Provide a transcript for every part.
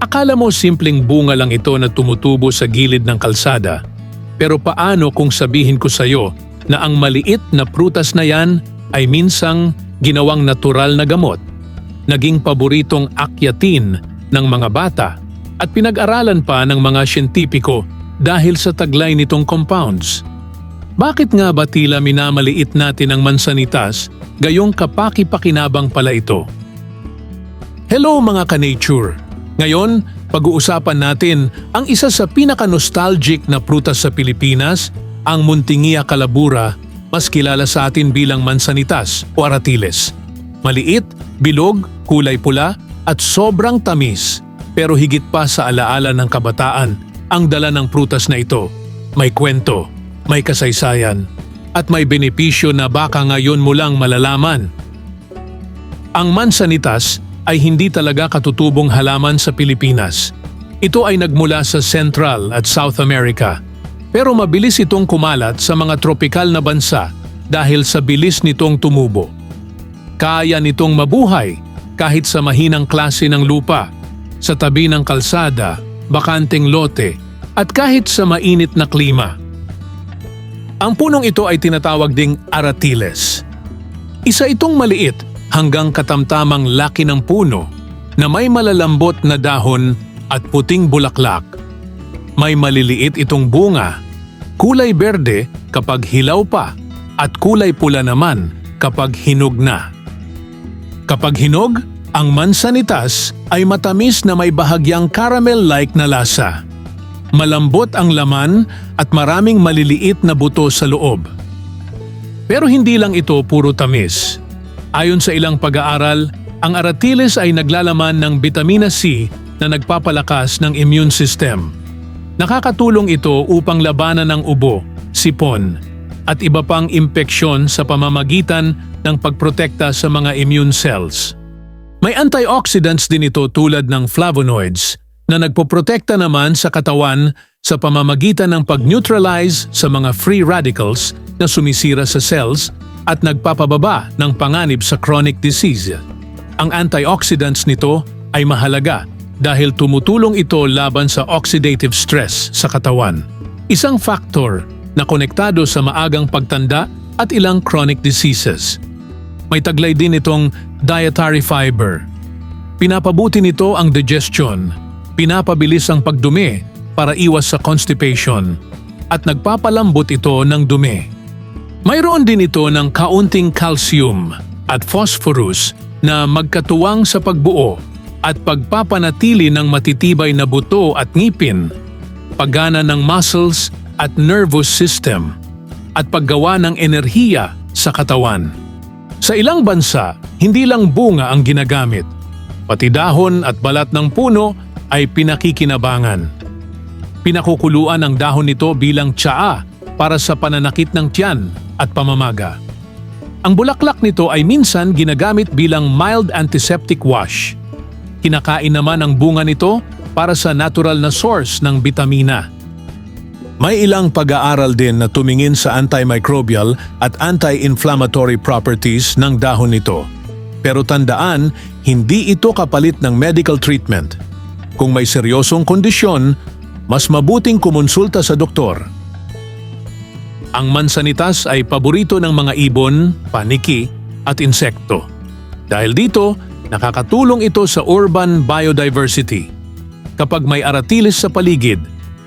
Akala mo simpleng bunga lang ito na tumutubo sa gilid ng kalsada, pero paano kung sabihin ko sa iyo na ang maliit na prutas na yan ay minsang ginawang natural na gamot, naging paboritong akyatin ng mga bata at pinag-aralan pa ng mga siyentipiko dahil sa taglay nitong compounds. Bakit nga ba tila minamaliit natin ang mansanitas, gayong kapaki-pakinabang pala ito? Hello mga ka-nature! Ngayon, pag-uusapan natin ang isa sa pinaka-nostalgic na prutas sa Pilipinas, ang Muntingia calabura, mas kilala sa atin bilang mansanitas o aratiles. Maliit, bilog, kulay pula at sobrang tamis. Pero higit pa sa alaala ng kabataan, ang dala ng prutas na ito. May kwento, may kasaysayan, at may benepisyo na baka ngayon mo lang malalaman. Ang mansanitas ay hindi talaga katutubong halaman sa Pilipinas. Ito ay nagmula sa Central at South America. Pero mabilis itong kumalat sa mga tropikal na bansa dahil sa bilis nitong tumubo. Kaya nitong mabuhay kahit sa mahinang klase ng lupa, sa tabi ng kalsada, bakanteng lote, at kahit sa mainit na klima. Ang punong ito ay tinatawag ding aratiles. Isa itong maliit hanggang katamtamang laki ng puno na may malalambot na dahon at puting bulaklak. May maliliit itong bunga, kulay berde kapag hilaw pa at kulay pula naman kapag hinog na. Kapag hinog, ang mansanitas ay matamis na may bahagyang caramel-like na lasa. Malambot ang laman at maraming maliliit na buto sa loob. Pero hindi lang ito puro tamis. Ayon sa ilang pag-aaral, ang aratiles ay naglalaman ng bitamina C na nagpapalakas ng immune system. Nakakatulong ito upang labanan ng ubo, sipon, at iba pang impeksyon sa pamamagitan ng pagprotekta sa mga immune cells. May antioxidants din ito tulad ng flavonoids na nagpoprotekta naman sa katawan sa pamamagitan ng pag-neutralize sa mga free radicals na sumisira sa cells at nagpapababa ng panganib sa chronic disease. Ang antioxidants nito ay mahalaga dahil tumutulong ito laban sa oxidative stress sa katawan, isang factor na konektado sa maagang pagtanda at ilang chronic diseases. May taglay din itong dietary fiber. Pinapabuti nito ang digestion, pinapabilis ang pagdumi para iwas sa constipation, at nagpapalambot ito ng dumi. Mayroon din ito ng kaunting calcium at phosphorus na magkatuwang sa pagbuo at pagpapanatili ng matitibay na buto at ngipin, paggana ng muscles at nervous system, at paggawa ng enerhiya sa katawan. Sa ilang bansa, hindi lang bunga ang ginagamit. Pati dahon at balat ng puno ay pinakikinabangan. Pinakukuluan ang dahon nito bilang tsaa para sa pananakit ng tiyan at pamamaga. Ang bulaklak nito ay minsan ginagamit bilang mild antiseptic wash. Kinakain naman ang bunga nito para sa natural na source ng bitamina. May ilang pag-aaral din na tumingin sa antimicrobial at anti-inflammatory properties ng dahon nito. Pero tandaan, hindi ito kapalit ng medical treatment. Kung may seryosong kondisyon, mas mabuting kumonsulta sa doktor. Ang mansanitas ay paborito ng mga ibon, paniki, at insekto. Dahil dito, nakakatulong ito sa urban biodiversity. Kapag may aratiles sa paligid,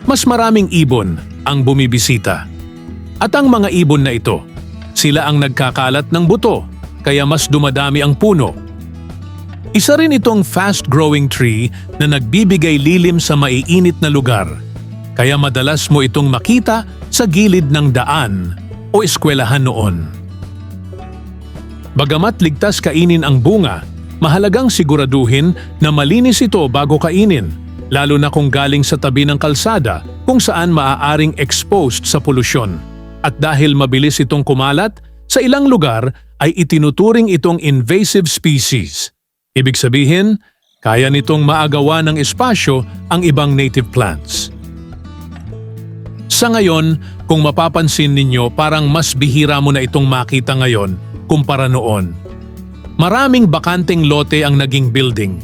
mas maraming ibon ang bumibisita. At ang mga ibon na ito, sila ang nagkakalat ng buto, kaya mas dumadami ang puno. Isa rin itong fast-growing tree na nagbibigay lilim sa maiinit na lugar, kaya madalas mo itong makita sa gilid ng daan o eskwelahan noon. Bagamat ligtas kainin ang bunga, mahalagang siguraduhin na malinis ito bago kainin, lalo na kung galing sa tabi ng kalsada kung saan maaaring exposed sa polusyon. At dahil mabilis itong kumalat, sa ilang lugar ay itinuturing itong invasive species. Ibig sabihin, kaya nitong maagawa ng espasyo ang ibang native plants. Sa ngayon, kung mapapansin ninyo parang mas bihira mo na itong makita ngayon, kumpara noon. Maraming bakanteng lote ang naging building.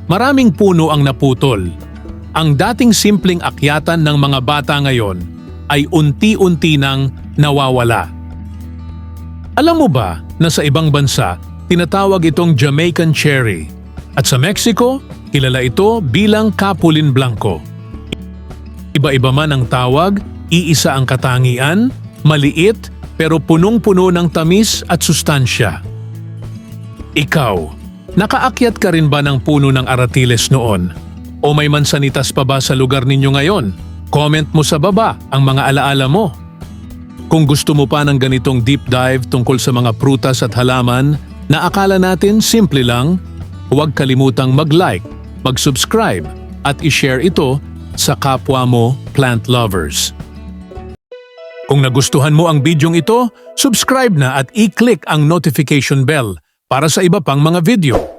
Maraming puno ang naputol. Ang dating simpleng akyatan ng mga bata ngayon ay unti-unti nang nawawala. Alam mo ba na sa ibang bansa, tinatawag itong Jamaican cherry at sa Mexico, kilala ito bilang Capulin Blanco. Iba-iba man ang tawag, iisa ang katangian, maliit pero punong-puno ng tamis at sustansya. Ikaw, nakaakyat ka rin ba ng puno ng aratiles noon? O may mansanitas pa ba sa lugar ninyo ngayon? Comment mo sa baba ang mga alaala mo. Kung gusto mo pa ng ganitong deep dive tungkol sa mga prutas at halaman na akala natin simple lang, huwag kalimutang mag-like, mag-subscribe at i-share ito sa kapwa mo plant lovers. Kung nagustuhan mo ang bidyong ito, subscribe na at i-click ang notification bell para sa iba pang mga video.